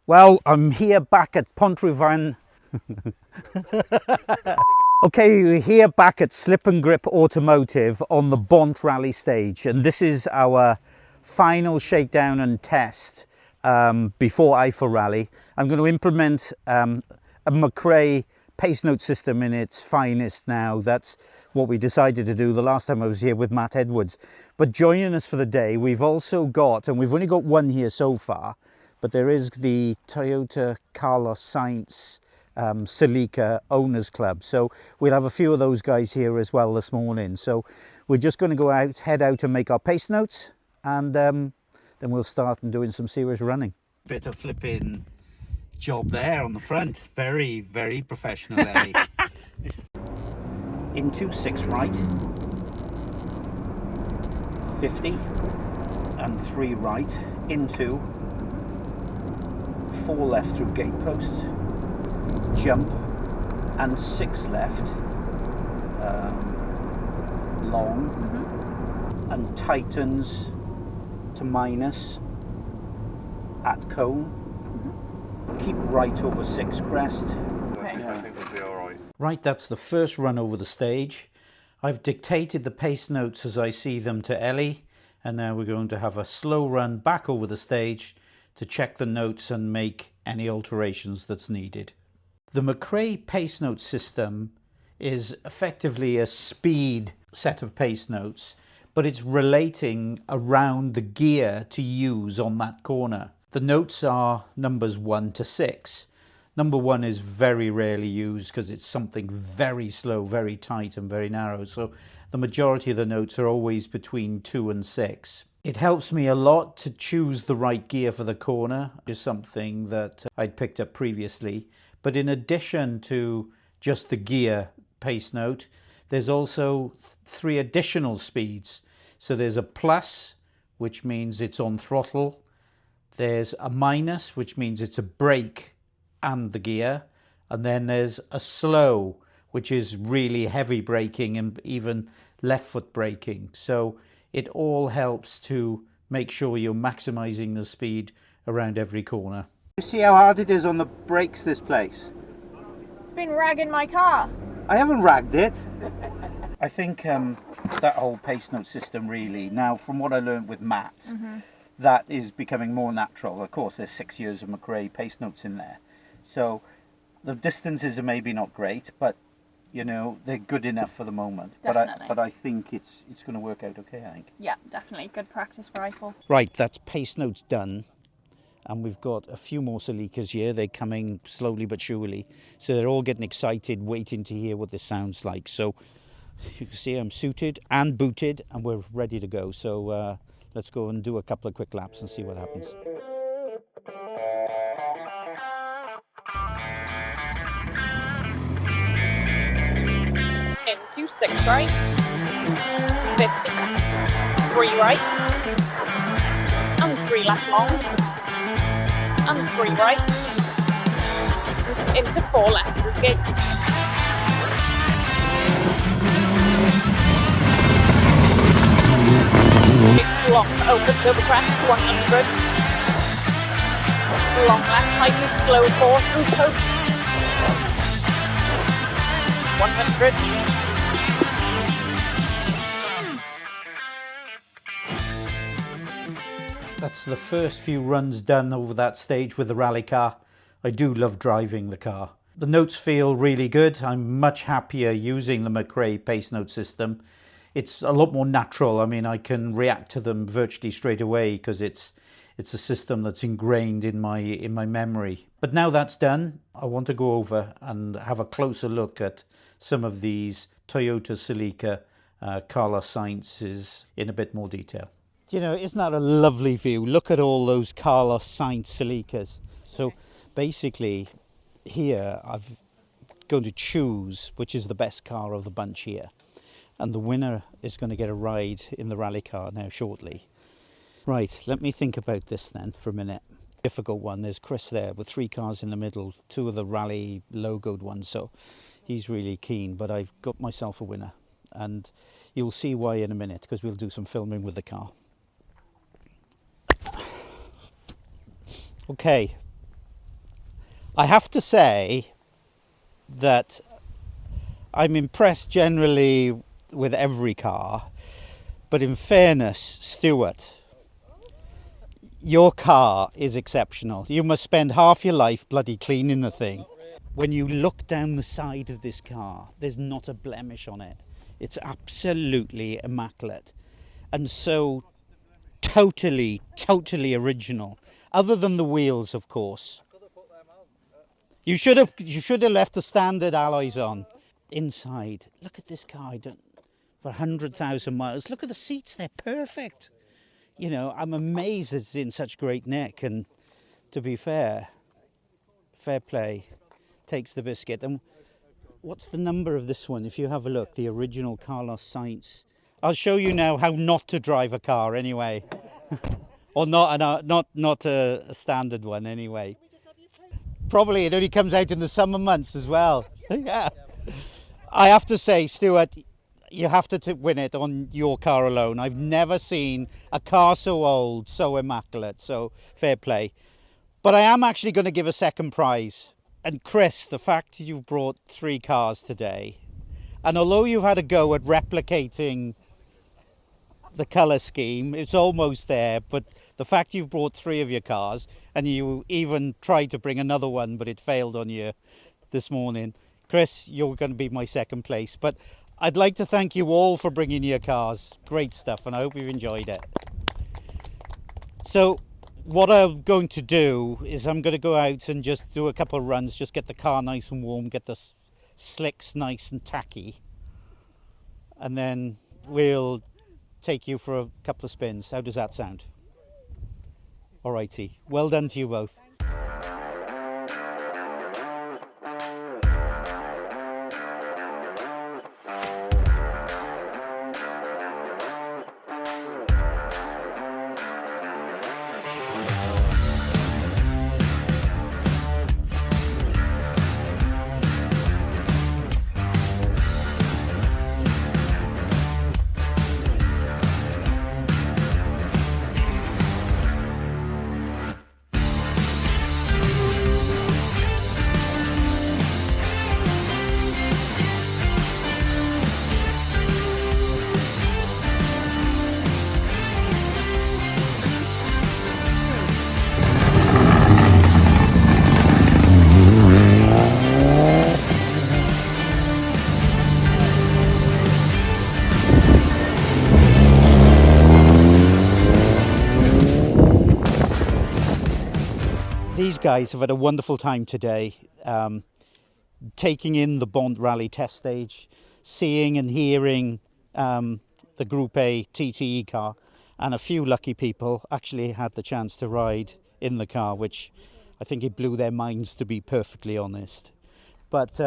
Well, I'm here back at Bont Rally. Okay, we're here back at Slip and Grip Automotive on the Bont Rally Stage, and this is our final shakedown and test before Eifel Rally. I'm going to implement a McRae pace note system in its finest now. That's what we decided to do the last time I was here with Matt Edwards. But joining us for the day, we've also got, and we've only got one here so far, but there is the Toyota Carlos Sainz Celica Owners Club. So we'll have a few of those guys here as well this morning. So we're just going to go out, head out and make our pace notes, and then we'll start and doing some serious running. Bit of flipping job there on the front. Very, very professional, Ellie. Into 6 right, 50 and 3 right, into 4 left through gate post, jump and 6 left, long, and tightens to minus at cone. Keep right over 6 crest. I think we'll be all right. Right, that's the first run over the stage. I've dictated the pace notes as I see them to Ellie, and now we're going to have a slow run back over the stage to check the notes and make any alterations that's needed. The McRae pace note system is effectively a speed set of pace notes, but it's relating around the gear to use on that corner. The notes are numbers 1 to 6. Number 1 is very rarely used because it's something very slow, very tight and very narrow. So the majority of the notes are always between 2 and 6. It helps me a lot to choose the right gear for the corner, which is something that I'd picked up previously. But in addition to just the gear pace note, there's also 3 additional speeds. So there's a plus, which means it's on throttle. There's a minus, which means it's a brake and the gear. And then there's a slow, which is really heavy braking and even left foot braking. So it all helps to make sure you're maximizing the speed around every corner. You see how hard it is on the brakes, this place? It's been ragging my car. I haven't ragged it. I think that whole pace note system really, now from what I learned with Matt, that is becoming more natural. Of course, there's 6 years of McRae pace notes in there. So the distances are maybe not great, but you know, they're good enough for the moment. Definitely. But I think it's going to work out okay, I think. Yeah, definitely. Good practice for Eifel. Right, that's pace notes done. And we've got a few more Celicas here. They're coming slowly but surely. So they're all getting excited, waiting to hear what this sounds like. So you can see I'm suited and booted and we're ready to go. So let's go and do a couple of quick laps and see what happens. Into 6 right, 50, 3 right, and 3 left long, and 3 right, into 4 left through gate. It's long to open double crest, 100. Long left, tightly slow 4 through post. 100. That's the first few runs done over that stage with the rally car. I do love driving the car. The notes feel really good. I'm much happier using the McRae pace note system. It's a lot more natural. I mean, I can react to them virtually straight away because it's a system that's ingrained in my memory. But now that's done, I want to go over and have a closer look at some of these Toyota Celica Carlos Sainz's in a bit more detail. You know, isn't that a lovely view? Look at all those Carlos Sainz Celicas. So basically here I'm going to choose which is the best car of the bunch here. And the winner is going to get a ride in the rally car now shortly. Right, let me think about this then for a minute. Difficult one. There's Chris there with 3 cars in the middle, 2 of the rally logoed ones, so he's really keen, but I've got myself a winner. And you'll see why in a minute, because we'll do some filming with the car. Okay, I have to say that I'm impressed generally with every car, but in fairness, Stuart, your car is exceptional. You must spend half your life bloody cleaning the thing. When you look down the side of this car, there's not a blemish on it. It's absolutely immaculate. And so totally original. Other than the wheels, of course. You should have left the standard alloys on. Inside, look at this car. For 100,000 miles, look at the seats. They're perfect. You know, I'm amazed it's in such great nick. And to be fair play, takes the biscuit. And what's the number of this one? If you have a look, the original Carlos Sainz. I'll show you now how not to drive a car anyway. Or not a standard one anyway. Probably it only comes out in the summer months as well. Yeah. I have to say, Stuart, you have to win it on your car alone. I've never seen a car so old, so immaculate, so fair play. But I am actually going to give a second prize. And Chris, the fact you've brought 3 cars today, and although you've had a go at replicating the colour scheme, it's almost there, but the fact you've brought 3 of your cars, and you even tried to bring another one, but it failed on you this morning. Chris, you're going to be my second place. But I'd like to thank you all for bringing your cars. Great stuff, and I hope you've enjoyed it. So what I'm going to do is I'm going to go out and just do a couple of runs, just get the car nice and warm, get the slicks nice and tacky, and then we'll take you for a couple of spins. How does that sound? Alrighty, well done to you both. These guys have had a wonderful time today, taking in the Bont Rally test stage, seeing and hearing the Group A TTE car, and a few lucky people actually had the chance to ride in the car, which I think it blew their minds, to be perfectly honest. But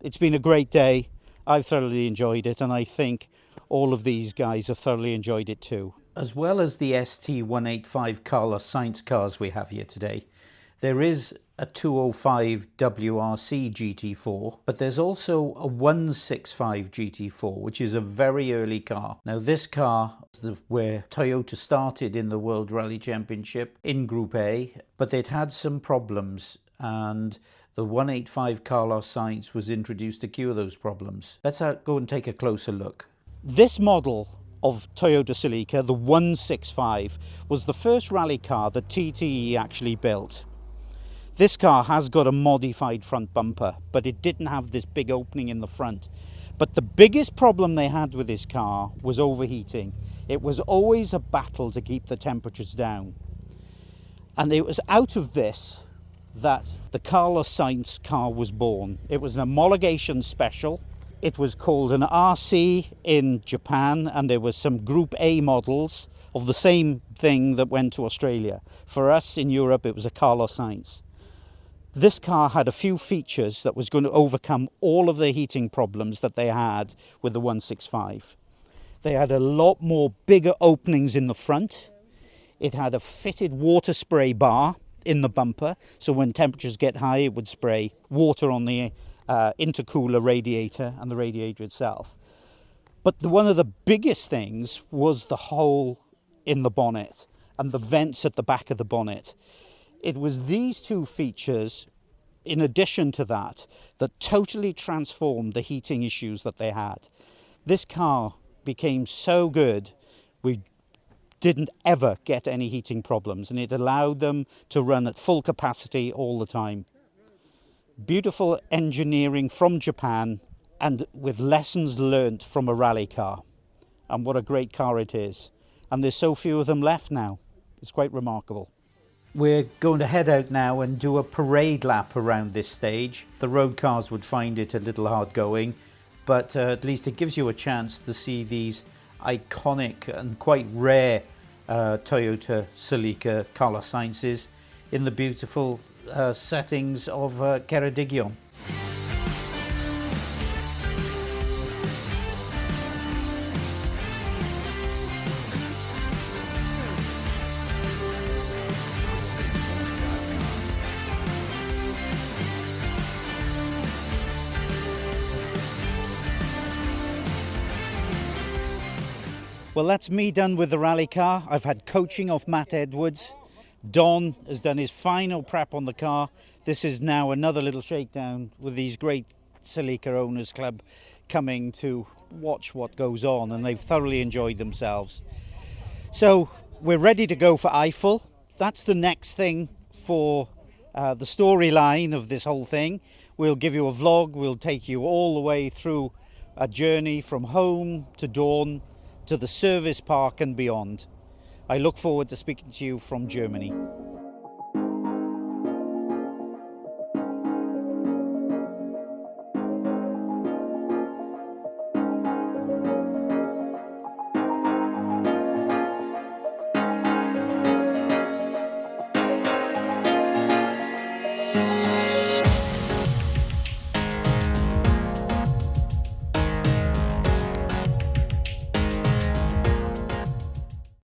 it's been a great day. I've thoroughly enjoyed it, and I think all of these guys have thoroughly enjoyed it too. As well as the ST185 Carlos Sainz cars we have here today, there is a 205 WRC GT4, but there's also a 165 GT4, which is a very early car. Now this car is where Toyota started in the World Rally Championship in Group A, but they'd had some problems, and the 185 Carlos Sainz was introduced to cure those problems. Let's go and take a closer look. This model of Toyota Celica, the 165, was the first rally car that TTE actually built. This car has got a modified front bumper, but it didn't have this big opening in the front. But the biggest problem they had with this car was overheating. It was always a battle to keep the temperatures down. And it was out of this that the Carlos Sainz car was born. It was an homologation special. It was called an RC in Japan, and there was some Group A models of the same thing that went to Australia. For us in Europe, it was a Carlos Sainz. This car had a few features that was going to overcome all of the heating problems that they had with the 165. They had a lot more bigger openings in the front. It had a fitted water spray bar in the bumper, so when temperatures get high, it would spray water on the intercooler radiator and the radiator itself. But one of the biggest things was the hole in the bonnet and the vents at the back of the bonnet. It was these two features in addition to that, that totally transformed the heating issues that they had. This car became so good, we didn't ever get any heating problems, and it allowed them to run at full capacity all the time. Beautiful engineering from Japan, and with lessons learnt from a rally car. And what a great car it is. And there's so few of them left now. It's quite remarkable. We're going to head out now and do a parade lap around this stage. The road cars would find it a little hard going, but at least it gives you a chance to see these iconic and quite rare Toyota Celica color Sainzes in the beautiful settings of Ceredigion. Well, that's me done with the rally car. I've had coaching off Matt Edwards. Daun has done his final prep on the car. This is now another little shakedown with these great Celica Owners Club coming to watch what goes on, and they've thoroughly enjoyed themselves. So we're ready to go for Eifel. That's the next thing for the storyline of this whole thing. We'll give you a vlog. We'll take you all the way through a journey from home to Daun, to the service park and beyond. I look forward to speaking to you from Germany.